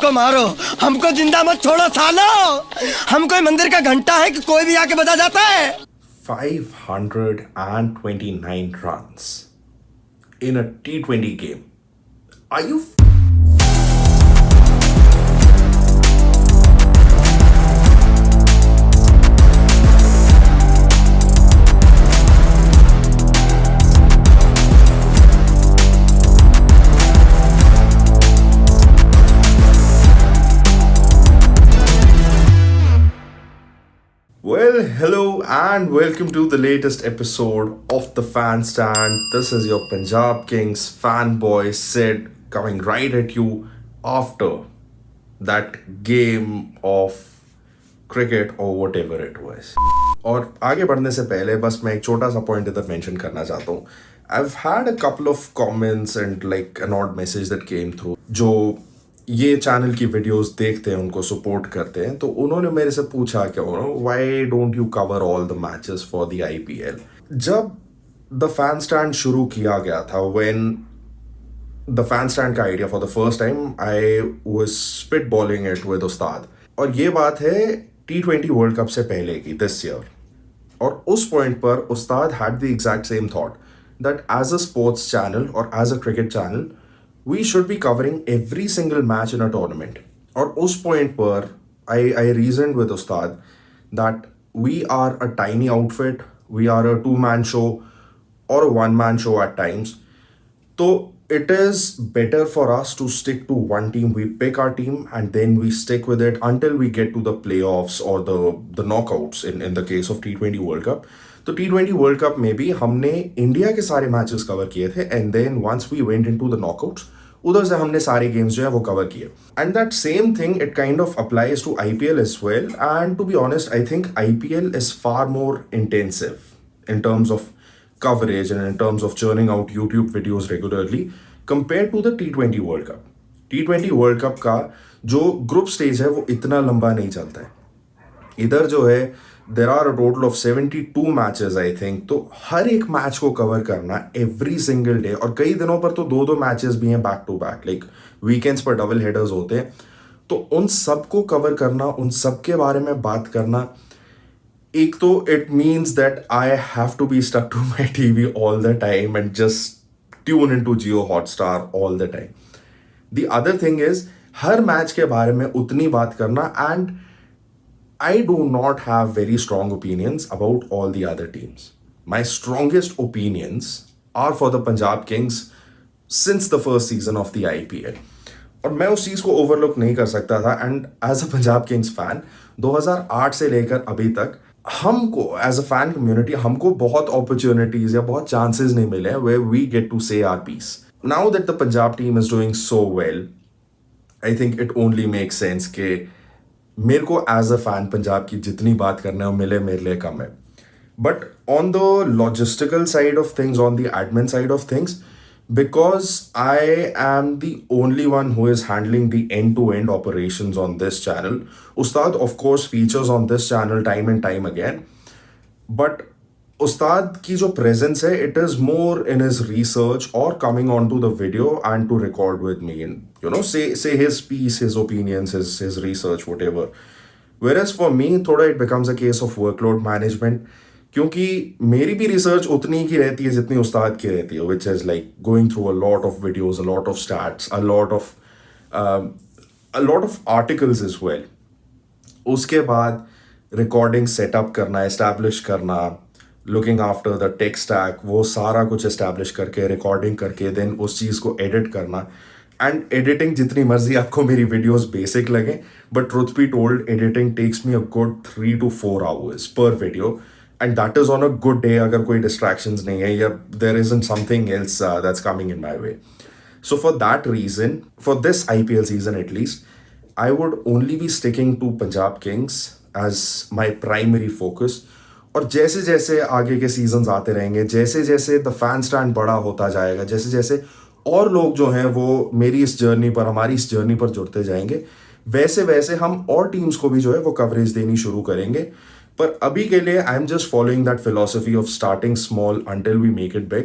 हमको मारो, हमको जिंदा मत छोड़ो सालो। हम कोई मंदिर का घंटा है कि कोई भी आके बजा जाता है। 529 runs in a T20 game. Are you Well, hello and welcome to the latest episode of the Fan Stand. This is your Punjab Kings fanboy Sid coming right at you after that game of cricket or whatever it was. और आगे बढ़ने से पहले बस मैं एक छोटा सा पॉइंट इधर मेंशन करना चाहता हूँ. I've had a couple of comments and like an odd message that came through जो ये चैनल की वीडियोस देखते हैं, उनको सपोर्ट करते हैं, तो उन्होंने मेरे से पूछा कि why don't you cover all the matches for the IPL. जब द फैन स्टैंड शुरू किया गया था, व्हेन द फैन स्टैंड का idea for the first time, I was spit bowling it with उस्ताद. और ये बात है T20 वर्ल्ड कप से पहले की, दिस ईयर. और उस पॉइंट पर Ustad had the exact same thought that as a sports channel और as a cricket channel we should be covering every single match in a tournament. और उस point पर I reasoned with Ustad that we are a tiny outfit, we are a two-man show or a one-man show at times. So it is better for us to stick to one team. We pick our team and then we stick with it until we get to the playoffs or the knockouts in the case of T20 World Cup. तो T20 World cup में भी हमने India के सारे matches cover किए थे and then once we went into the knockouts, उधर से हमने सारे गेम्स जो है वो कवर किए. And that same thing it kind of applies to IPL as well. And to be honest, I think IPL is far more intensive in terms of coverage and in terms of churning out YouTube videos regularly compare to the T20 World Cup. T20 World Cup का जो group stage है वो इतना लंबा नहीं चलता है. इधर जो है there are a total of 72 matches I think. तो हर एक मैच को कवर करना एवरी सिंगल डे, और कई दिनों पर तो दो मैचेस भी हैं back to back, like weekends पर डबल हेडर्स होते हैं. तो उन सब को कवर करना, उन सब के बारे में बात करना, एक तो it means that I have to be stuck to my TV all the time and just tune in to Jio Hotstar all the time. The other thing is हर मैच के बारे में उतनी बात करना. And I do not have very strong opinions about all the other teams. My strongest opinions are for the Punjab Kings since the first season of the IPL. और मैं उस चीज़ को ओवरलुक नहीं कर सकता था. And as a Punjab Kings fan 2008 से लेकर अभी तक हमको एज अ फैन कम्युनिटी हमको बहुत अपॉर्चुनिटीज या बहुत चांसेस नहीं मिले where we get to say our piece. Now that the Punjab team is doing so well, I think it only makes sense कि मेरे को एज अ फैन पंजाब की जितनी बात करने को मिले मेरे लिए कम है. But on the logistical side of things, on the admin side of things, because I am the only one who is handling the end to end operations on this channel. Ustad of course features on this channel time and time again, but Ustad की जो presence है it is more in his research और coming on to the video and to record with me and say his piece, his opinions, his research, whatever. Whereas for me थोड़ा it becomes a case of workload management, क्योंकि मेरी भी research उतनी की रहती है जितनी उस्ताद की रहती है, which is like going through a lot of videos, a lot of stats, a lot of articles as well. उसके बाद रिकॉर्डिंग सेटअप करना, एस्टैब्लिश करना, looking after the tech stack, वो सारा कुछ एस्टैब्लिश करके रिकॉर्डिंग करके देन उस चीज़ को एडिट करना. एंड एडिटिंग जितनी मर्जी आपको मेरी वीडियोस बेसिक लगे, but truth be told editing takes me a good 3 to 4 hours per video. And that is on a good day अगर कोई डिस्ट्रैक्शंस नहीं है या there isn't something else that's coming in my way. So for that reason, for this IPL season at least, I would only be sticking to Punjab Kings as my primary focus. और जैसे जैसे आगे के सीजन्स आते रहेंगे, जैसे जैसे द फैन स्टैंड बड़ा होता जाएगा, जैसे जैसे और लोग जो हैं वो मेरी इस जर्नी पर, हमारी इस जर्नी पर जुड़ते जाएंगे, वैसे वैसे हम और टीम्स को भी जो है वो कवरेज देनी शुरू करेंगे. पर अभी के लिए I am just following that philosophy of starting small until we make it big.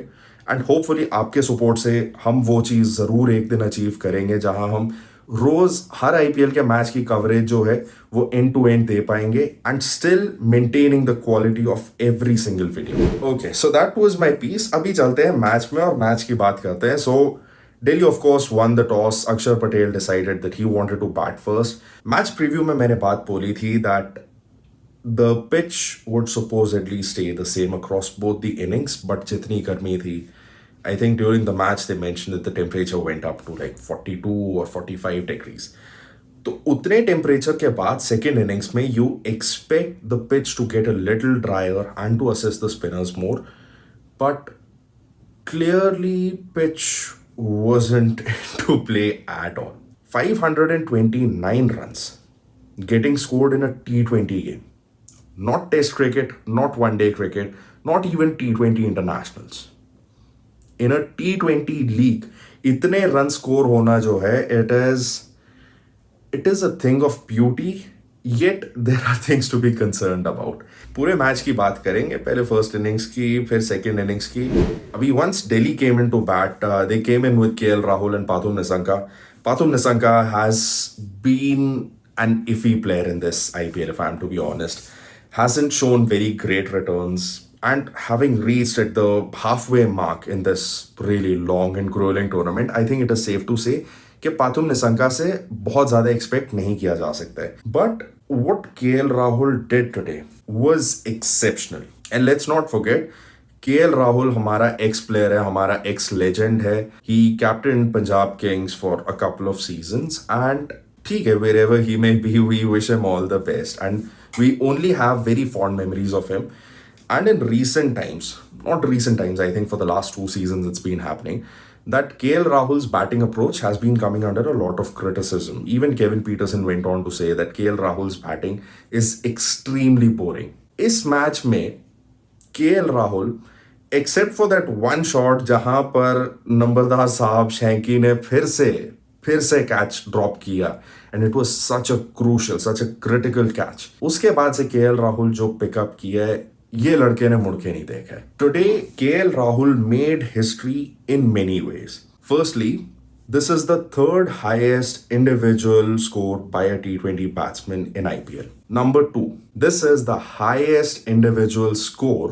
And hopefully आपके सपोर्ट से हम वो चीज़ ज़रूर एक दिन अचीव करेंगे जहां हम रोज हर आईपीएल के मैच की कवरेज जो है वो एंड टू एंड दे पाएंगे and still maintaining the quality of every single video. Okay, so that was my piece. अभी चलते हैं मैच में और मैच की बात करते हैं। सो Delhi, of course, won the toss. Akshar Patel decided that he wanted to bat first. Match preview में मैंने बात बोली थी that the pitch would supposedly stay the same across both the innings, but जितनी गर्मी थी, I think during the match they mentioned that the temperature went up to like 42 or 45 degrees. तो उतने टेम्परेचर के बाद सेकेंड इनिंग्स में you expect the pitch to get a little dryer and to assist the spinners more, but clearly pitch wasn't to play at all. 529 runs getting scored in a T20 game. Not test cricket, not one day cricket, not even T20 internationals. In a T20 league, इतने run score होना जो है, it is a thing of beauty, yet there are things to be concerned about. पूरे match की बात करेंगे, पहले first innings की, फिर सेकेंड इनिंग्स की। अभी once Delhi came into bat, they came in with KL Rahul and Pathum Nissanka. Pathum Nissanka has been an iffy player in this IPL, if I'm to be honest. Hasn't shown very great returns, and having reached at the halfway mark in this really long and grueling tournament, I think it is safe to say कि पाथुम निशंका से बहुत ज्यादा expect नहीं किया जा सकता है। But what KL Rahul did today was exceptional, and let's not forget KL Rahul हमारा एक्स प्लेयर है, हमारा एक्स लेजेंड है। He captain Punjab Kings for a couple of seasons, and ठीक है, wherever he may be, we wish him all the best, and we only have very fond memories of him. And in recent times, not recent times, I think for the last 2 seasons it's been happening, that KL Rahul's batting approach has been coming under a lot of criticism. Even Kevin Peterson went on to say that KL Rahul's batting is extremely boring. इस match में KL Rahul, except for that one shot जहां पर नंबरदार साहब शैंकी ने फिर से catch drop किया, and it was such a crucial, such a critical catch, उसके बाद से KL Rahul जो पिकअप किया है, ये लड़के ने मुड़ के नहीं देखा है। Today KL Rahul made history in many ways. Firstly, this is the third highest individual score by a T20 batsman in IPL. Number 2, this is the highest individual score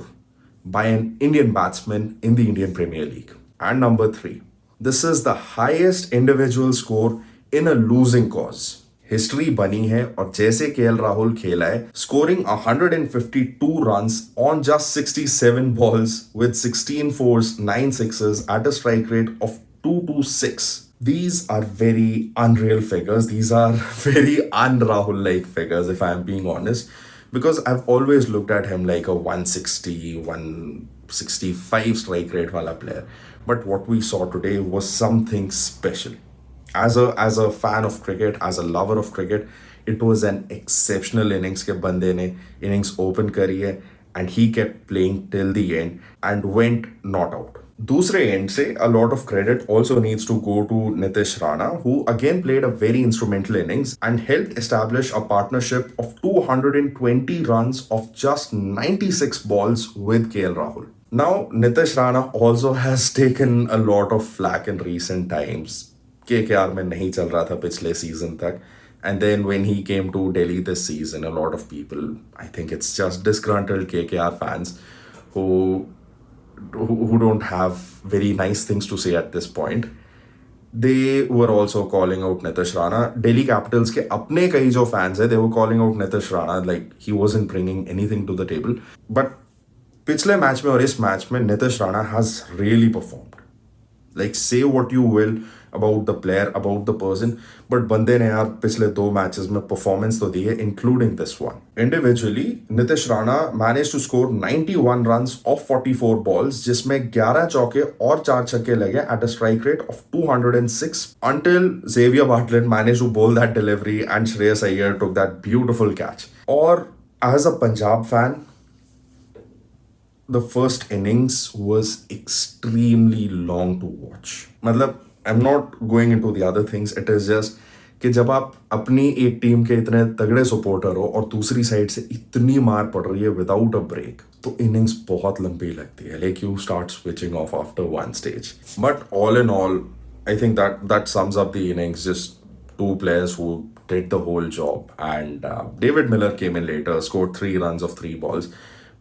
by an Indian batsman in the Indian Premier League. And number 3, this is the highest individual score in a losing cause. History बनी है, और जैसे KL Rahul खेला है, scoring 152 runs on just 67 balls with 16 force, 9 sixes at a strike rate of 226. These are very unreal figures. These are very un-Rahul-like figures, if I'm being honest, because I've always looked at him like a 160, 165 strike rate wala player. But what we saw today was something special. As a fan of cricket, as a lover of cricket, it was an exceptional innings के बंदे ने innings open करी है, and he kept playing till the end and went not out. दूसरे end से a lot of credit also needs to go to Nitish Rana, who again played a very instrumental innings and helped establish a partnership of 220 runs of just 96 balls with KL Rahul. Now, Nitish Rana also has taken a lot of flack in recent times. KKR में नहीं चल रहा था पिछले season तक, and then when he came to Delhi this season, a lot of people, I think it's just disgruntled KKR fans who don't have very nice things to say at this point. They were also calling out Nitish Rana. Delhi Capitals के अपने कई जो fans है, they were calling out Nitish Rana like he wasn't bringing anything to the table. But पिछले match में और इस match में Nitish Rana has really performed. Like, say what you will about the player, about the person, but बंदे ने यार पिछले 2 matches में परफॉर्मेंस तो दी है, including this one. Individually, Nitish Rana managed to score 91 runs off 44 balls, जिसमें 11 चौके और 4 छक्के लगे at a strike rate of 206, until Xavier Bartlett managed to bowl that delivery and Shreyas Iyer took that beautiful catch. और as a Punjab fan, the first innings was extremely long to watch. मतलब I'm not going into the other things. It is just कि जब आप अपनी एक team के इतने तगड़े सपोर्टर हो और दूसरी साइड से इतनी मार पड़ रही है विदाउट अ ब्रेक, तो इनिंग्स बहुत लंबी लगती है. Like you start switching off after one stage. But all in all, I think that sums up the innings. Just two players who did the whole job. And David Miller came in later, scored 3 runs of 3 balls.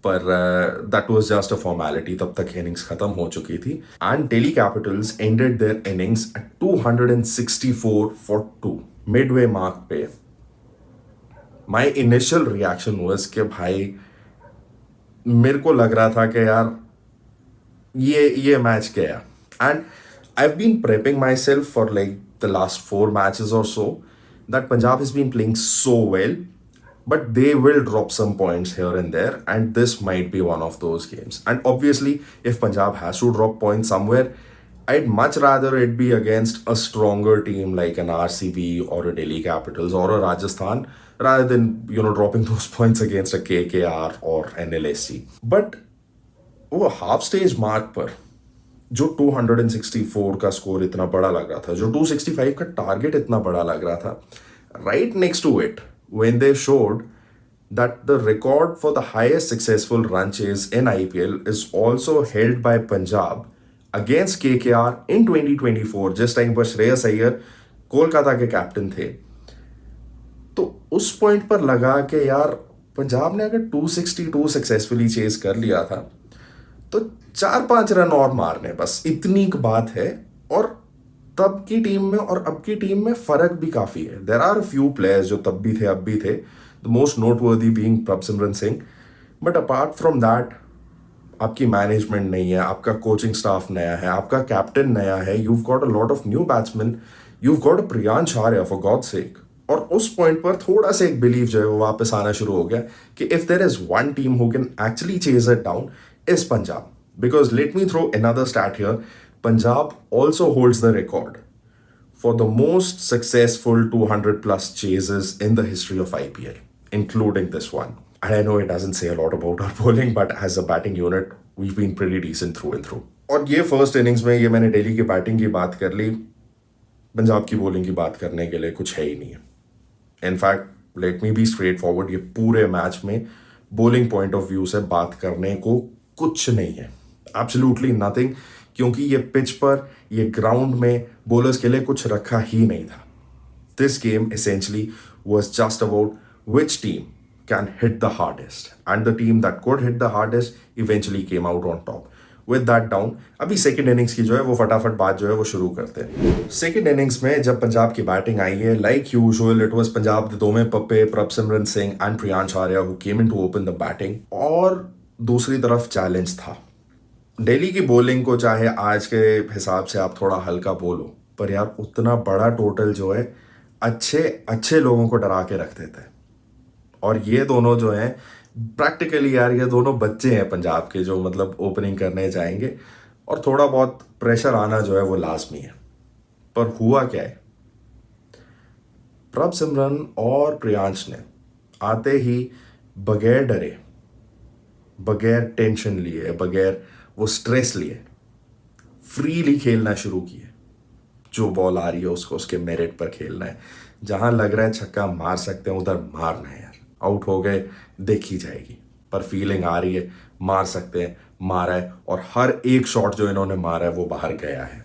पर that was just a formality. तब तक innings खत्म हो चुकी थी. And Delhi Capitals ended their innings at 264 for 2. Midway mark पे. My initial reaction was कि भाई मेरे को लग रहा था कि यार ये मैच गया. And I've been prepping myself for like the last 4 matches or so that Punjab has been playing so well, but they will drop some points here and there, and this might be one of those games. And obviously, if Punjab has to drop points somewhere, I'd much rather it be against a stronger team like an RCB or a Delhi Capitals or a Rajasthan rather than dropping those points against a KKR or an LSG. But वो half stage mark पर जो 264 का score इतना बड़ा लग रहा था, जो 265 का टारगेट इतना बड़ा लग रहा था, right next to it when they showed that the record for the highest successful run chase in IPL is also held by Punjab against KKR in 2024, जिस टाइम पर श्रेयस अय्यर कोलकाता के कैप्टन थे. तो उस पॉइंट पर लगा कि यार पंजाब ने अगर 262 सक्सेसफुली चेस कर लिया था तो 4-5 रन और मारने, बस इतनी बात है. और तब की टीम में और अब की टीम में फर्क भी काफी है. देयर आर फ्यू प्लेयर्स जो तब भी थे अब भी थे, the most noteworthy being Prabhsimran Singh. But apart from that आपकी मैनेजमेंट नहीं है, आपका कोचिंग स्टाफ नया है, आपका कैप्टन नया है, you've got a lot of new batsmen, you've got a Priyansh Arya for God's sake. और उस पॉइंट पर थोड़ा सा एक बिलीव जो है वो वापस आना शुरू हो गया कि if there is one team who can actually chase it down is Punjab. Because let me throw another stat here. Punjab also holds the record for the most successful 200 plus chases in the history of IPL, including this one. And I know it doesn't say a lot about our bowling, but as a batting unit, we've been pretty decent through and through. और ये first innings में ये मैंने दिल्ली की batting की बात कर ली, पंजाब की बॉलिंग की बात करने के लिए कुछ है ही नहीं है. In fact let me be straight forward, ये पूरे मैच में बॉलिंग पॉइंट ऑफ व्यू से बात करने को कुछ नहीं है, एब्सोल्युटली नथिंग. क्योंकि ये पिच पर, ये ग्राउंड में बॉलर्स के लिए कुछ रखा ही नहीं था. This game essentially was just about which team can hit the hardest, and the team that could hit the hardest eventually came out on top. With that down, अभी सेकंड इनिंग्स की जो है वो फटाफट बात जो है वो शुरू करते हैं. सेकंड इनिंग्स में जब पंजाब की बैटिंग आई है, like usual it was Punjab the दोवें पप्पे Prabhsimran Singh and Priyansh Arya who came in to open the batting. और दूसरी तरफ चैलेंज था दिल्ली की बॉलिंग को, चाहे आज के हिसाब से आप थोड़ा हल्का बोलो, पर यार उतना बड़ा टोटल जो है अच्छे लोगों को डरा के रख देता है. और ये दोनों जो हैं प्रैक्टिकली यार ये दोनों बच्चे हैं पंजाब के, जो मतलब ओपनिंग करने जाएंगे और थोड़ा बहुत प्रेशर आना जो है वो लाजमी है. पर हुआ क्या है, प्रभसिमरन और प्रियांश ने आते ही बगैर डरे, बगैर टेंशन लिए, बगैर वो स्ट्रेस लिए, फ्रीली खेलना शुरू किए. जो बॉल आ रही है उसको उसके मेरिट पर खेलना है. जहां लग रहा है छक्का मार सकते हैं उधर मारना है यार. आउट हो गए देखी जाएगी, पर फीलिंग आ रही है मार सकते हैं, मारा है. और हर एक शॉट जो इन्होंने मारा है वो बाहर गया है.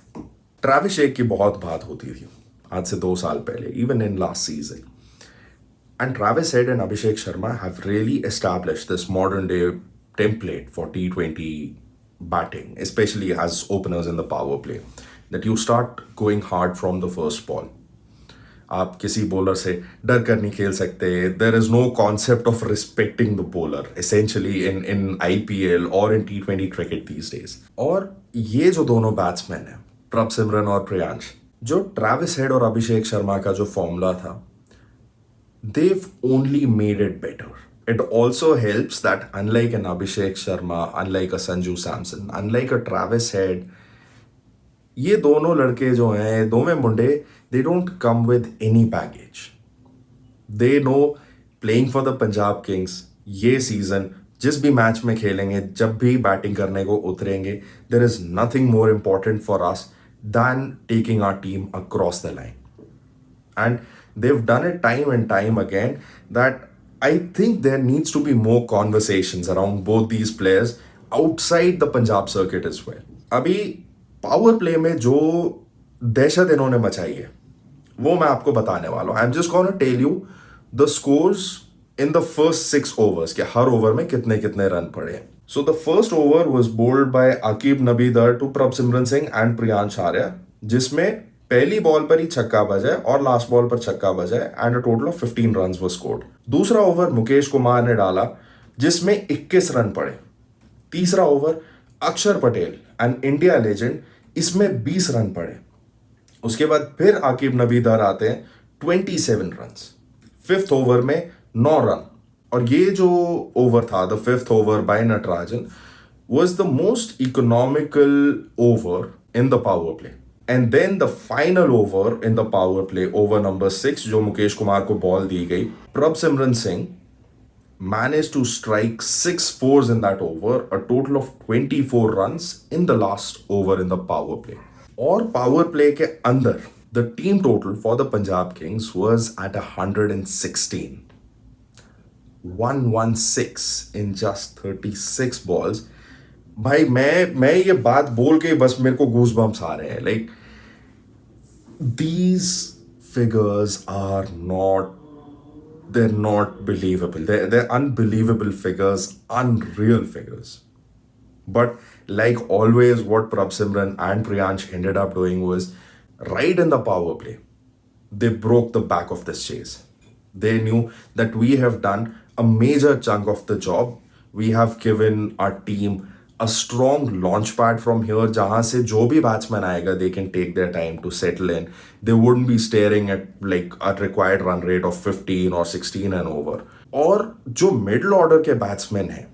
ट्रैविस शेख की बहुत बात होती थी आज से 2 साल पहले, even in last season. And Travis Head and Abhishek Sharma have really established this modern day template for T20 batting, especially as openers in the power play, that you start going hard from the first ball. आप किसी bowler से डर कर नहीं खेल सकते. There is no concept of respecting the bowler essentially in IPL or in T20 cricket these days. और ये जो दोनों बैट्समैन हैं प्रभसिमरन और प्रियांश, जो ट्रैविस हेड और अभिषेक शर्मा का जो फॉर्मूला था, they've only made it better. It also helps that unlike an Abhishek Sharma, unlike a Sanju Samson, unlike a Travis Head, ये दोनों लड़के जो हैं, दोवें मुंडे, they don't come with any baggage. They know playing for the Punjab Kings, ये season जिस भी match में खेलेंगे, जब भी बैटिंग करने को उतरेंगे, there is nothing more important for us than taking our team across the line. And they've done it time and time again that I think there needs to be more conversations around both these players outside the Punjab circuit as well. अभी power play में जो दहशत इन्होंने मचाई है वो मैं आपको बताने वाला हूँ. I am just gonna tell you the scores in the first 6 overs कि हर ओवर में कितने कितने रन पड़े. So the first over was bowled by Aqib Nabi दर टू प्रभसिमरन सिंह एंड प्रियांश आर्या, जिसमें पहली बॉल पर ही छक्का बजा और लास्ट बॉल पर छक्का बजा and a total of 15 runs were scored. दूसरा ओवर मुकेश कुमार ने डाला जिसमें 21 रन पड़े. तीसरा ओवर अक्षर पटेल एंड इंडिया लेजेंड, इसमें 20 रन पड़े. उसके बाद फिर आकिब नबी दर आते हैं 27 रन्स. फिफ्थ ओवर में 9 रन. और ये जो ओवर था the fifth over by Natarajan was the most economical over in the power play. And then the final over in the power play, over number 6, जो मुकेश कुमार को बॉल दी गई, Prabhsimran Singh managed to strike 6 fours in that over, a total of 24 runs in the last over in the power play. और power play के अंदर the team total for the Punjab Kings was at 116. 116 in just 36 balls. भाई मैं ये बात बोल के बस मेरे को गूज बम्स आ रहे हैं. Like these figures are not, they're not believable. They're unbelievable figures, unreal figures. But like always, what Prabhsimran and Priyansh ended up doing was, right in the power play, they broke the back of this chase. They knew that we have done a major chunk of the job. We have given our team a strong launch pad from here, जहाँ से जो भी batsman आएगा, they can take their time to settle in. They wouldn't be staring at like a required run rate of 15 or 16 and over. और जो middle order के batsmen हैं,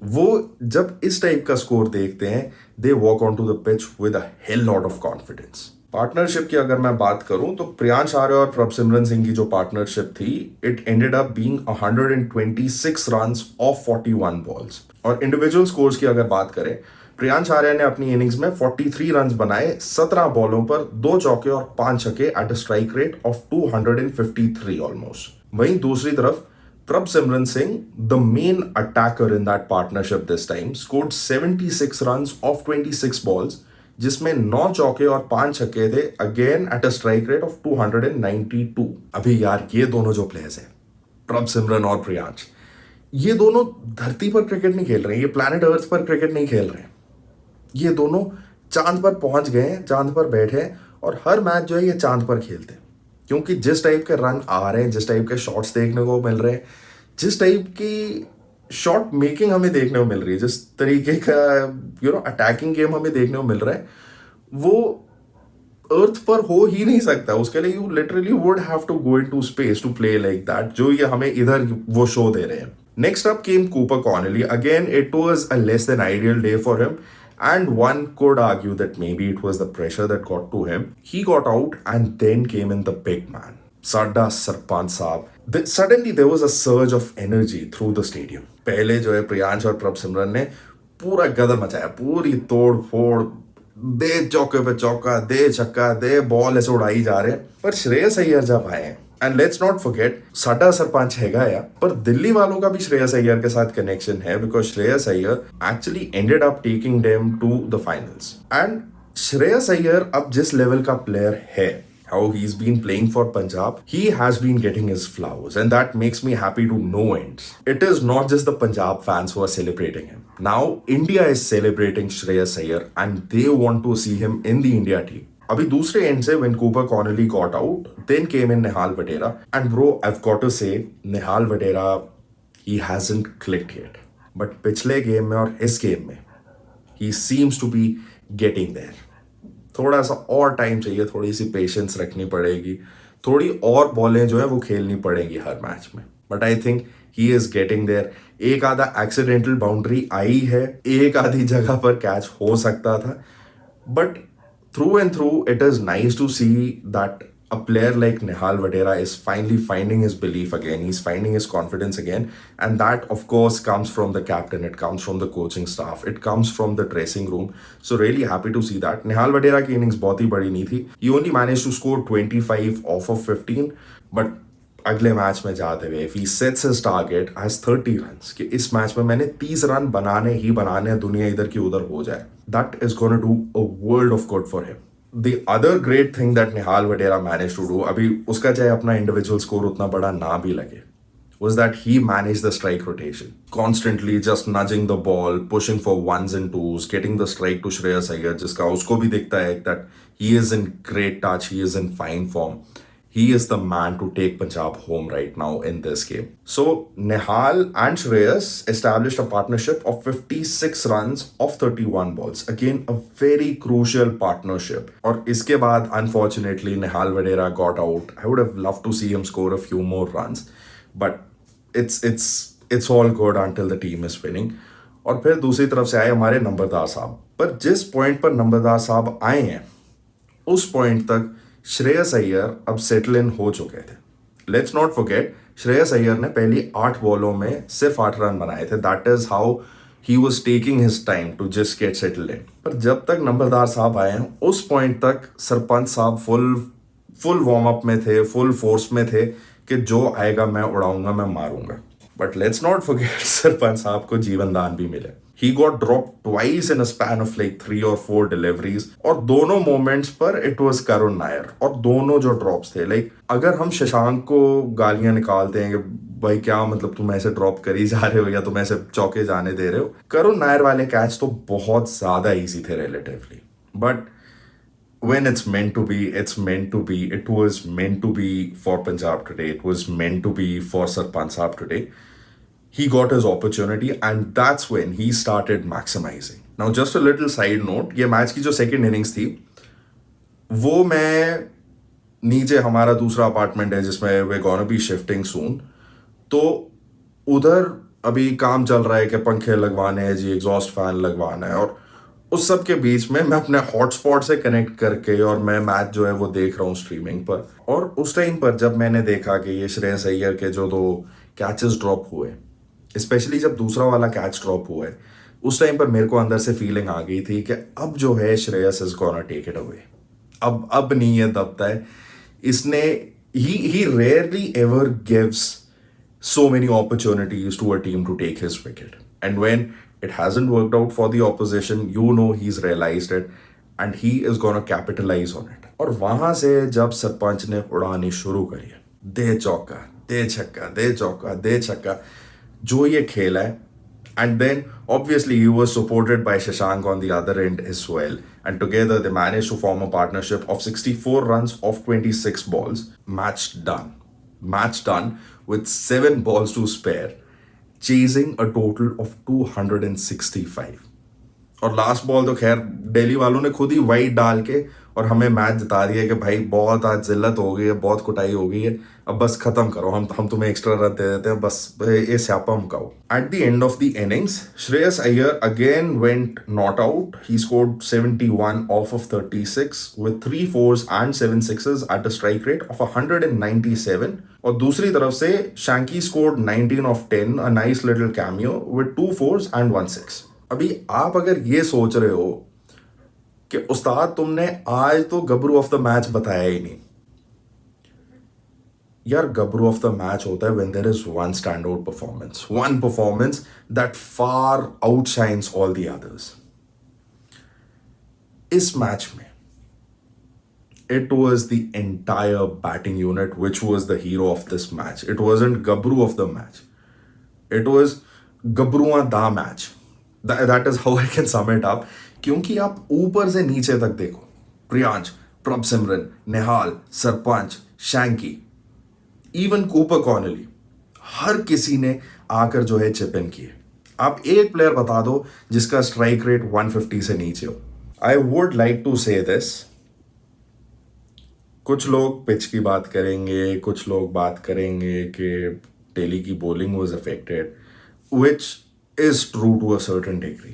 वो जब इस टाइप का स्कोर देखते हैं, they walk onto the pitch with a hell lot of confidence. Partnership की अगर मैं बात करूं तो प्रियांश आर्या और प्रभसिमरन सिंह की जो पार्टनरशिप थी, it ended up being 126 runs off 41 balls. और इंडिविजुअल स्कोर्स की अगर बात करें, प्रियांश आर्या ने अपनी इनिंग्स में 43 रन्स बनाए 17 बॉलों पर, 2 चौके और 5 छक्के at a strike rate of 253 almost. वहीं दूसरी तरफ Prabhsimran Singh, the main attacker in that partnership this time, scored 76 runs off 26 balls, जिसमें 9 चौके और 5 छक्के थे, again at a strike rate of 292. अभी यार ये दोनों जो प्लेयर्स हैं, प्रभसिमरन और प्रियांश, ये दोनों धरती पर क्रिकेट नहीं खेल रहे हैं, ये प्लैनेट अर्थ पर क्रिकेट नहीं खेल रहे हैं. ये दोनों चांद पर पहुंच गए हैं, चांद पर बैठे हैं और हर मैच जो है ये चांद पर खेलते हैं. क्योंकि जिस टाइप के रन आ रहे हैं, जिस टाइप के शॉट्स देखने को मिल रहे हैं, जिस टाइप की शॉट मेकिंग हमें देखने को मिल रही है, जिस तरीके का अटैकिंग गेम हमें देखने को मिल रहा है, वो अर्थ पर हो ही नहीं सकता. उसके लिए you literally would have to go into space to play like that, जो ये हमें इधर वो शो दे रहे हैं. Next up came Cooper Connolly. Again it was a less than ideal day for him, and one could argue that maybe it was the pressure that got to him. He got out and then came in the big man, Sadda Sarpanch Saab. Suddenly there was a surge of energy through the stadium. पहले जो है प्रियांश और प्रभसिमरन ने पूरा गदर मचाया, पूरी तोड़ फोड़, दे चौके पे चौका, दे छक्का, दे बॉल ऐसे उड़ाई जा रहे हैं. पर श्रेयस अय्यर जब आए, एंड लेट्स नॉट फॉरगेट साडा सरपंच हैगा या, पर दिल्ली वालों का भी श्रेयस अय्यर के साथ कनेक्शन है, because Shreyas Iyer actually ended up taking them to the finals. And Shreyas Iyer अब जिस लेवल का प्लेयर है, how he's been playing for Punjab, he has been getting his flowers, and that makes me happy to no ends. It is not just the Punjab fans who are celebrating him. Now India is celebrating Shreyas Iyer and they want to see him in the India team. अभी दूसरे and से when Cooper Connolly got out, then came in Nehal Vadera, and bro, I've got to say, Nehal Vadera, he hasn't clicked yet. But पिछले game में और इस game में he seems to be getting there. थोड़ा सा और time चाहिए, थोड़ी सी पेशेंस रखनी पड़ेगी, थोड़ी और बॉलें जो है वो खेलनी पड़ेगी हर मैच में. But I think he is getting there. एक आधा एक्सीडेंटल बाउंड्री आई है, एक आधी जगह पर कैच हो सकता था, but through and through it is nice to see that a player like Nehal Vadera is finally finding his belief again. He's finding his confidence again. And that, of course, comes from the captain. It comes from the coaching staff. It comes from the dressing room. So really happy to see that. Nehal Vadera की innings बहुत ही बड़ी नहीं थी. He only managed to score 25 off of 15. But अगले match में जाते हुए, if he sets his target as 30 runs, कि इस मैच में मैंने 30 रन बनाने ही बनाने, दुनिया इधर की उधर हो जाए, that is going to do a world of good for him. the other great thing that Nihal Vadera managed to do, अभी उसका चाहे अपना individual score उतना बड़ा ना भी लगे, was that he managed the strike rotation. Constantly just nudging the ball, pushing for ones and twos, getting the strike to Shreyas Iyer, जिसका उसको भी दिखता है that he is in great touch, he is in fine form. He is the man to take Punjab home right now in this game. So Nihal and Shreyas established a partnership of 56 runs of 31 balls. Again, a very crucial partnership. और इसके बाद unfortunately Nihal Vadera got out. I would have loved to see him score a few more runs, but it's all good until the team is winning. और फिर दूसरी तरफ से आए हमारे नंबरदार साहब. पर जिस पॉइंट पर नंबरदार साहब आए हैं उस पॉइंट तक श्रेयस अय्यर अब सेटल इन हो चुके थे. Let's not forget, Shreyas Iyer ने पहली 8 बॉलों में सिर्फ 8 रन बनाए थे. That is how he was taking his time to just get settle in. पर जब तक नंबरदार साहब आए हैं उस पॉइंट तक सरपंच साहब फुल वार्म अप में थे, फुल फोर्स में थे कि जो आएगा मैं उड़ाऊंगा, मैं मारूंगा. But let's not forget sarpanch साहब को जीवन दान भी मिले. He got dropped twice in a span of like 3 or 4 deliveries. और दोनों moments पर it was करुण नायर. और दोनों जो drops थे, like अगर हम शशांक को गालियां निकालते हैं कि भाई क्या मतलब तुम ऐसे ड्रॉप कर ही जा रहे हो या तुम ऐसे चौके जाने दे रहे हो, करुण नायर वाले कैच तो बहुत ज्यादा इजी थे relatively. But when it's meant to be, it's meant to be. It was meant to be for Punjab today. It was meant to be for Sarpanch Saab today. He got his opportunity and that's when he started maximizing. Now just a little side note, ये match की जो second innings थी वो मैं नीचे हमारा दूसरा apartment है जिसमें वे गोना बी शिफ्टिंग सून, तो उधर अभी काम चल रहा है कि पंखे लगवाने हैं जी, एग्जॉस्ट फैन लगवाना है, और उस सब के बीच में मैं अपने हॉटस्पॉट से कनेक्ट करके और मैं मैच जो है वो देख रहा हूँ स्ट्रीमिंग पर. और उस टाइम पर जब मैंने देखा कि ये श्रेयस अय्यर के जो 2 कैचेस ड्रॉप हुए, स्पेशली जब दूसरा वाला कैच ड्रॉप हुआ है, उस टाइम पर मेरे को अंदर से फीलिंग आ गई थी कि अब जो है Shreyas is gonna take it away. अब नहीं है दबता है इसने. He rarely ever gives so many opportunities to a team to take his wicket, and when it hasn't worked out for the opposition, you know he's realized it and he is gonna capitalize on it. और वहां से जब सरपंच ने उड़ानी शुरू करी, दे चौका दे छक्का दे चौका दे छक्का, जो ये खेला है, and then obviously he was supported by Shashank on the other end as well, and together they managed to form a partnership of 64 runs of 26 balls. Match done with 7 balls to spare, chasing a total of 265. और last ball तो खैर दिल्ली वालों ने खुद ही wide डाल के और हमें मैच जिता दिया कि भाई बहुत आज जिल्लत हो गई है, बहुत कुटाई हो गई है, अब बस खत्म करो, हम तुम्हें एक्स्ट्रा रन दे देते हैं, बस ये स्यापा मुकाओ. At the end of the innings Shreyas Iyer again went not out. He scored 71 off of 36 with 3 fours and 7 sixes at a strike rate of 197. और दूसरी तरफ से Shanky scored 19 of 10, a nice little cameo with 2 fours and 1 6. अभी आप अगर ये सोच रहे हो कि उस्ताद तुमने आज तो गबरू ऑफ द मैच बताया ही नहीं, यार गबरू ऑफ द मैच होता है when there is one stand out performance, one performance that far outshines all the others. इस मैच में it was the entire batting unit which was the hero of this match. It wasn't Gabru of the match. It was Gabruan da match. That is how I can sum it up. क्योंकि आप ऊपर से नीचे तक देखो, प्रियांश, प्रभ सिमरन, निहाल, sarpanch, Shanky, even Cooper कॉर्नली, हर किसी ने आकर जो है चिप इन किए. आप एक प्लेयर बता दो जिसका स्ट्राइक रेट 150 से नीचे हो. आई वुड लाइक टू से दिस. कुछ लोग पिच की बात करेंगे, कुछ लोग बात करेंगे कि डेली की bowling was affected, which is true to a certain degree.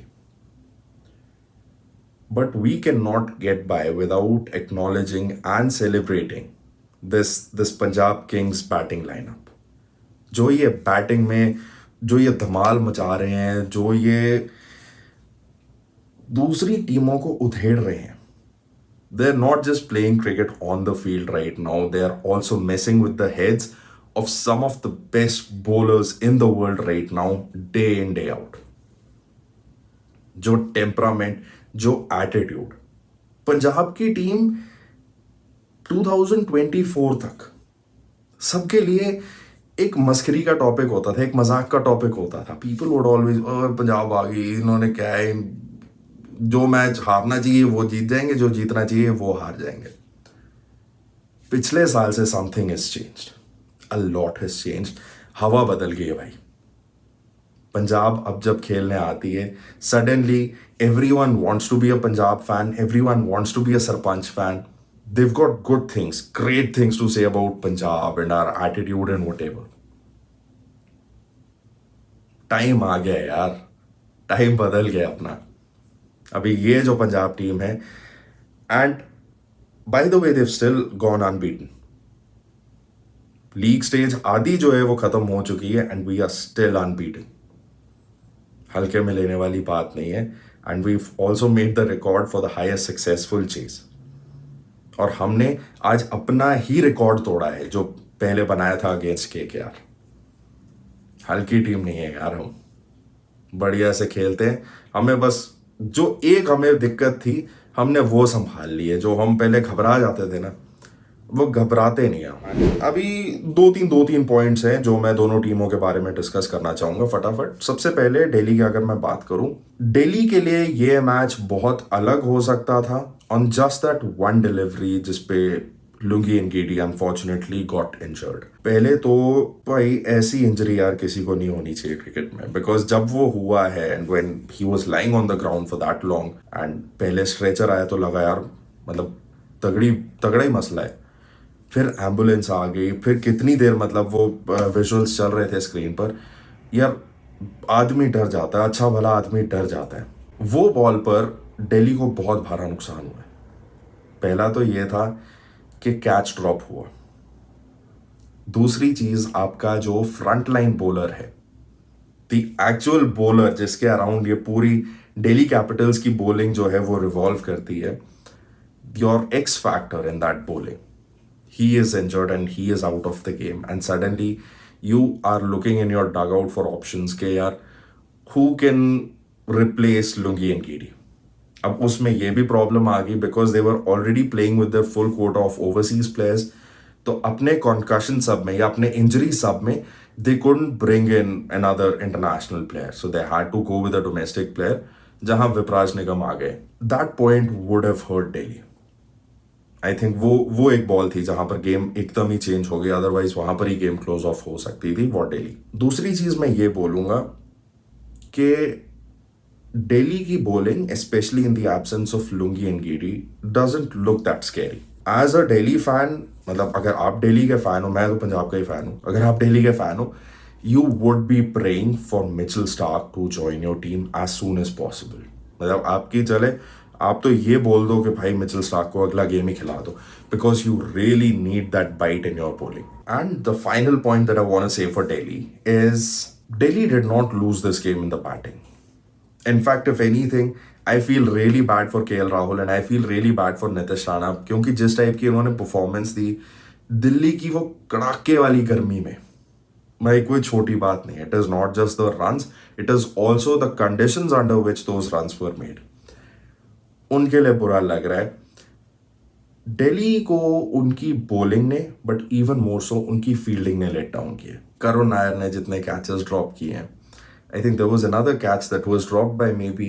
But we cannot get by without acknowledging and celebrating this Punjab Kings batting lineup. जो ये बैटिंग में जो ये धमाल मचा रहे हैं, जो ये दूसरी टीमों को उधेड़ रहे हैं. They're not just playing cricket on the field right now, they are also messing with the heads of some of the best bowlers in the world right now, day in, day out. जो temperament, जो attitude, Punjab की team 2024 तक सबके लिए एक मस्करी का topic होता था, एक मजाक का टॉपिक होता था. पीपल वुड ऑलवेज, पंजाब आ गई, इन्होंने क्या है, जो मैच हारना चाहिए वो जीत जाएंगे, जो जीतना चाहिए वो हार जाएंगे. पिछले साल से something is changed, a lot has changed. हवा बदल गई है भाई. पंजाब अब जब खेलने आती है, suddenly everyone wants to be a Punjab fan, everyone wants to be a Sarpanch fan. They've got good things, great things to say about Punjab and our attitude and whatever. Time आ गया यार, टाइम बदल गया अपना. अभी ये जो पंजाब टीम है, and by the way they've still gone unbeaten. League stage आधी जो है वो खत्म हो चुकी है and we are still unbeaten. हल्के में लेने वाली बात नहीं है. And we also made the record for the highest successful chase. और हमने आज अपना ही रिकॉर्ड तोड़ा है जो पहले बनाया था अगेंस्ट केकेआर. हल्की टीम नहीं है यार, हम बढ़िया से खेलते हैं. हमें बस जो एक हमें दिक्कत थी हमने वो संभाल ली है. जो हम पहले घबरा जाते थे ना, वो घबराते नहीं हैं. अभी दो तीन पॉइंट्स हैं जो मैं दोनों टीमों के बारे में डिस्कस करना चाहूंगा फटाफट. सबसे पहले दिल्ली की अगर मैं बात करूं, दिल्ली के लिए ये मैच बहुत अलग हो सकता था on just that one delivery जिसपे Lungi Ngidi unfortunately got injured. पहले तो भाई ऐसी इंजरी यार किसी को नहीं होनी चाहिए क्रिकेट में, बिकॉज जब वो हुआ है and when he was lying on the ground for that long and पहले स्ट्रेचर आया तो लगा यार मतलब तगड़ा ही मसला है. फिर एम्बुलेंस आ गई, फिर कितनी देर मतलब वो विजुअल्स चल रहे थे स्क्रीन पर. यार आदमी डर जाता है, अच्छा भला आदमी डर जाता है. वो बॉल पर दिल्ली को बहुत भारा नुकसान हुआ है. पहला तो ये था कि कैच ड्रॉप हुआ. दूसरी चीज, आपका जो फ्रंट लाइन बॉलर है, द एक्चुअल बॉलर जिसके अराउंड ये पूरी दिल्ली कैपिटल्स की बॉलिंग जो है वो रिवॉल्व करती है, your x factor in that bowling, he is injured and he is out of the game, and suddenly you are looking in your dugout for options के यार who can replace Lungi and Giri. अब उसमें ये भी problem आ गई because they were already playing with their full quota of overseas players. तो अपने concussion सब में या अपने injury सब में they couldn't bring in another international player, so they had to go with a domestic player. जहां विपराज निगम आ गए, that point would have hurt Delhi. I think वो एक बॉल थी जहां पर गेम एकदम ही चेंज हो गई. अदरवाइज वहां पर ही गेम क्लोज ऑफ हो सकती थी फॉर दिल्ली. दूसरी चीज मैं ये बोलूंगा कि दिल्ली की bowling specially in the absence of Lungi Ngidi doesn't look that scary. As a Delhi fan, मतलब अगर आप दिल्ली के फैन हो, मैं तो पंजाब का ही फैन हूं, अगर आप दिल्ली के फैन हो, you would be praying for Mitchell Starc to join your team as soon as possible. मतलब आपकी चले, आप तो ये बोल दो कि भाई मिचेल स्टार्क को अगला गेम ही खिला दो, because you really need that bite in your bowling. And the final point that I want to say for Delhi is Delhi did not lose this game in the batting. In fact, if anything, I feel really bad for KL Rahul and I feel really bad for Nitish Rana, क्योंकि जिस type की उन्होंने performance दी दिल्ली की वो कड़ाके वाली गर्मी में, भाई कोई छोटी बात नहीं. It is not just the runs, it is also the conditions under which those runs were made. उनके लिए बुरा लग रहा है. दिल्ली को उनकी बॉलिंग ने, बट इवन मोर सो उनकी फील्डिंग ने लेट डाउन किया. करुण नायर ने जितने कैचेस ड्रॉप किए हैं, I think there was another catch that was dropped by maybe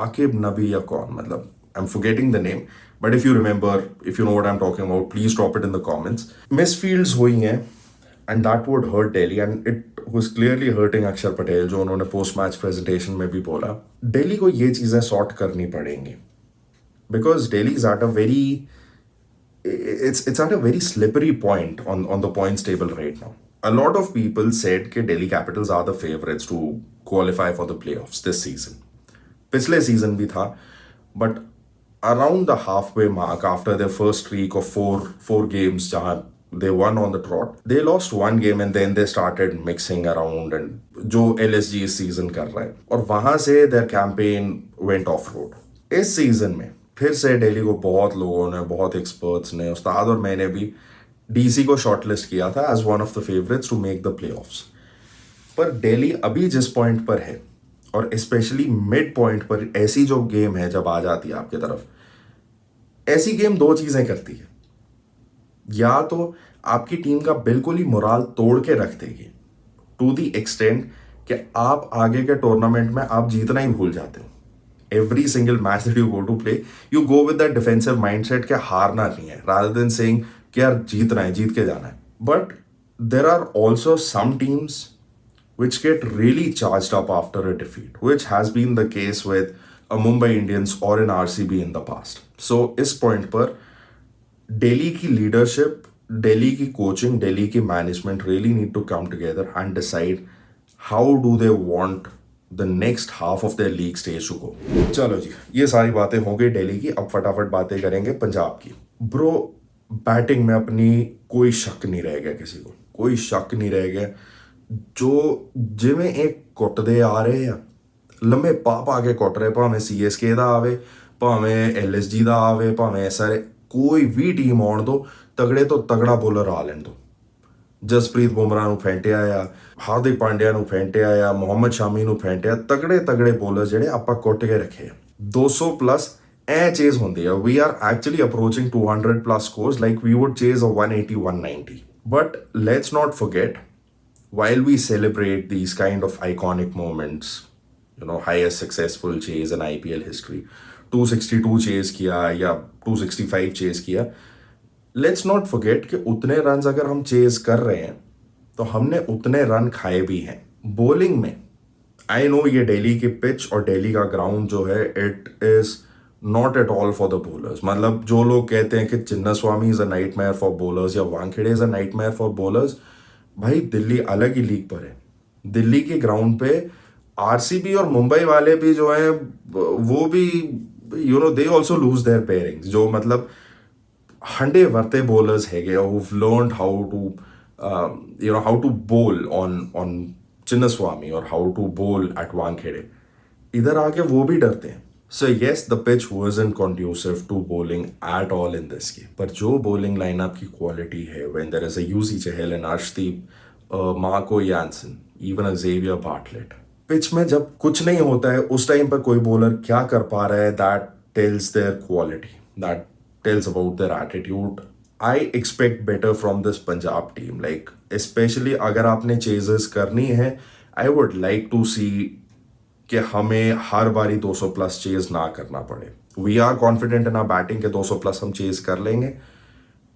Akib Nabi या कौन, मतलब I'm forgetting the name, but if you remember, if you know what I'm talking about, please drop it in the comments. Misfields हुई हैं and that would hurt Delhi, and it was clearly hurting Akshar Patel, जो उन्होंने post match presentation में भी बोला. दिल्ली को ये चीज़ें sort करनी पड़ेंगी because Delhi is at a very it's at a very slippery point on the points table right now. A lot of people said कि Delhi Capitals are the favorites to qualify for the playoffs this season. पिछले season भी था, but around the halfway mark after their first streak of four games जहाँ they won on the trot, they lost one game and then they started mixing around and जो LSG इस season कर रहा है, और वहाँ से their campaign went off road. इस season में फिर से दिल्ली को बहुत लोगों ने, बहुत एक्सपर्ट्स ने, उस्ताद और मैंने भी डीसी को शॉर्टलिस्ट किया था as one of the favourites to make the playoffs. पर दिल्ली अभी जिस पॉइंट पर है, और स्पेशली मिड पॉइंट पर ऐसी जो गेम है जब आ जाती है आपकी तरफ, ऐसी गेम दो चीजें करती है, या तो आपकी टीम का बिल्कुल ही मोराल तोड़ के रख देगी टू दी एक्सटेंट कि आप आगे के टूर्नामेंट में आप जीतना ही भूल जाते हो। Every single match that you go to play, you go with that defensive mindset कि हारना नहीं है, रादर देन सेइंग कि यार जीतना है, जीत के जाना है। But there are also some teams which get really charged up after a defeat, which has been the case with a Mumbai Indians or an RCB in the past. So इस point पर दिल्ली की leadership, Delhi की coaching, Delhi की management really need to come together and decide how do they want the next half of their league stage to go. चलो जी, ये सारी बातें हो गई दिल्ली की। अब फटाफट बातें करेंगे पंजाब की। ब्रो, बैटिंग में अपनी कोई शक नहीं रह गया, किसी को कोई शक नहीं रह गया। जो जिमें एक कुटदे आ रहे हैं, लंबे पा के कुट रहे, भावें CSK ਦਾ ਆਵੇ, ਭਾਵੇਂ LSG ਦਾ ਆਵੇ, ਭਾਵੇਂ SR, ਕੋਈ ਵੀ ਟੀਮ ਆਉਣ ਦੋ, ਤਗੜੇ ਤੋਂ ਤਗੜਾ ਬੋਲਰ ਆ ਲੈਣ ਦੋ। ਜਸਪ੍ਰੀਤ ਬੁਮਰਾਹ ਨੂੰ ਫੈਂਟਿਆ ਆ, ਹਾਰਦਿਕ ਪਾਂਡਿਆ ਨੂੰ ਫੈਂਟਿਆ ਆ, ਮੁਹੰਮਦ ਸ਼ਾਮੀ ਨੂੰ ਫੈਂਟਿਆ, ਤਗੜੇ ਬੋਲਰ ਜਿਹੜੇ ਆਪਾਂ ਕੁੱਟ ਕੇ ਰੱਖੇ ਆ। 200 ਪਲੱਸ ਐ ਚੇਜ਼ ਹੁੰਦੀ ਆ। We are actually approaching 200 plus scores, like we would chase a 180 190। But let's not forget, while we celebrate these kind of iconic moments, highest successful chase in IPL history, 262 chase किया या 265 chase किया, let's not forget कि उतने runs अगर हम chase कर रहे हैं तो हमने उतने रन खाए भी हैं। बॉलिंग में आई नो ये दिल्ली की पिच और दिल्ली का ग्राउंड जो है, it is not at all for the bowlers. मतलब जो लोग कहते हैं कि Chinnaswamy is a nightmare for bowlers या Wankhede is a nightmare for bowlers, भाई दिल्ली अलग ही लीग पर है। दिल्ली के ग्राउंड पे RCB और मुंबई वाले भी जो हैं वो भी they also lose their pairings. जो मतलब हंडे वरते बॉलर्स है who've learned how to bowl on Chinnaswamy और how to bowl at Wankhede, इधर आके वो भी डरते हैं। So yes, the pitch wasn't conducive to bowling at all in this game. पर जो bowling lineup की quality है, when there is a UC Chahal and Arshdeep, Marco Jansen, even a Xavier Bartlett, pitch में जब कुछ नहीं होता है उस टाइम पर कोई बॉलर क्या कर पा रहा है, that tells their quality, that tells about their attitude. I expect better from this Punjab team. Like especially अगर आपने chases करनी है, I would like to see कि हमें हर बारी 200 प्लस चेज ना करना पड़े। We are confident in our batting के 200 प्लस हम चेज कर लेंगे,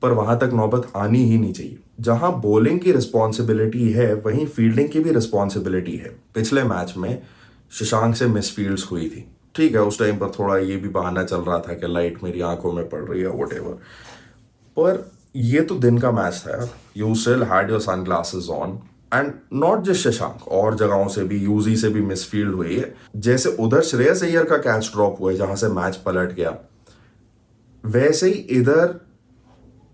पर वहां तक नौबत आनी ही नहीं चाहिए। जहां बॉलिंग की रिस्पॉन्सिबिलिटी है वहीं फील्डिंग की भी रिस्पॉन्सिबिलिटी है। पिछले मैच में शशांक से मिसफील्ड्स हुई थी, ठीक है, उस टाइम पर थोड़ा ये भी बहाना चल रहा था कि लाइट मेरी आंखों में पड़ रही है, व्हाटएवर, पर ये तो दिन का मैच था यार। You still had your sunglasses on, and not just Shashank, और जगहों से भी यूजी से भी मिसफील्ड हुई है। जैसे उधर श्रेयस अय्यर का कैच ड्रॉप हुआ है जहां से मैच पलट गया, वैसे ही इधर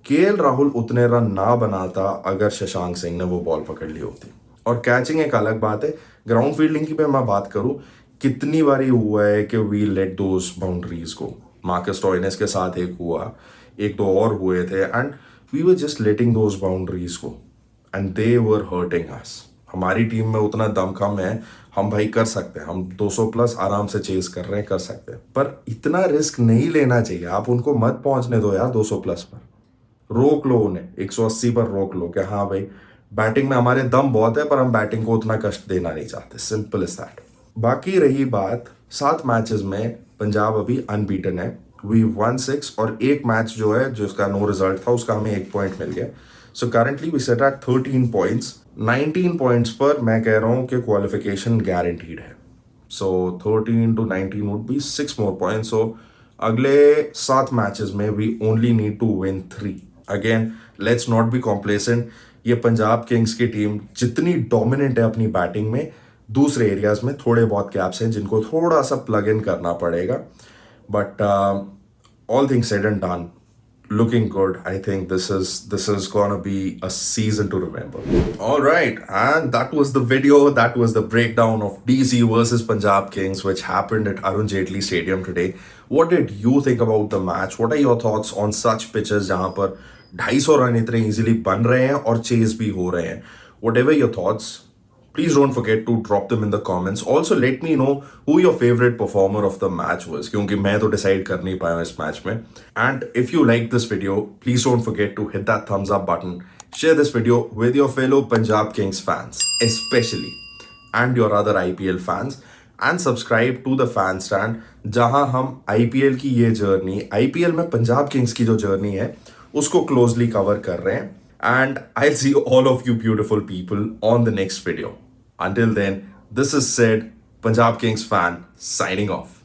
KL राहुल उतने रन ना बनाता अगर शशांक सिंह ने वो बॉल पकड़ ली होती। और कैचिंग एक अलग बात है। ग्राउंड फील्डिंग की मैं बात करूं, कितनी बारी हुआ है कि वी लेट दोज बाउंड्रीज को। मार्कस स्टोइनिस के साथ एक हुआ, एक दो और हुए थे, and we were just letting those boundaries को, and they were hurting us. हमारी टीम में उतना दमखम है, हम भाई कर सकते हैं, हम 200 प्लस आराम से चेज कर रहे हैं, कर सकते हैं, पर इतना रिस्क नहीं लेना चाहिए। आप उनको मत पहुंचने दो यार 200 प्लस पर, रोक लो उन्हें, 180 पर रोक लो कि हाँ भाई बैटिंग में हमारे दम बहुत है, पर हम बैटिंग को उतना कष्ट देना नहीं चाहते। Simple is that. बाकी रही बात 7 मैचेस में पंजाब अभी अनबीटन है। वी वन 6 और एक मैच जो है जिसका नो रिजल्ट था उसका हमें 1 पॉइंट मिल गया। So currently we set at 13 points. 19 points पर मैं कह रहा हूँ कि क्वालिफिकेशन गारंटीड है। So 13 to 19 would be 6 more points. So अगले 7 मैचेस में we only need to win 3। Again let's not be complacent. ये पंजाब किंग्स की टीम जितनी डोमिनेंट है अपनी बैटिंग में, दूसरे एरियाज में थोड़े बहुत गैप्स हैं जिनको थोड़ा सा प्लग इन करना पड़ेगा। But all things said and done, looking good. I think this is gonna be a season to remember. All right, and that was the video. That was the breakdown of DC versus Punjab Kings, which happened at Arun Jaitley Stadium today. What did you think about the match? What are your thoughts on such pitches जहाँ पर 250 run इतने easily बन रहे हैं और chase भी हो रहे हैं? Whatever your thoughts, please don't forget to drop them in the comments. Also let me know who your favorite performer of the match was, क्योंकि मैं तो decide कर नहीं पाया इस match में. And if you like this video, please don't forget to hit that thumbs up button. Share this video with your fellow Punjab Kings fans, especially, and your other IPL fans. And subscribe to the Fan Stand, जहां हम IPL की ये journey, IPL में Punjab Kings की जो journey है उसको closely cover कर रहे हैं. And I'll see all of you beautiful people on the next video. Until then, this is Sid, Punjab Kings fan, signing off.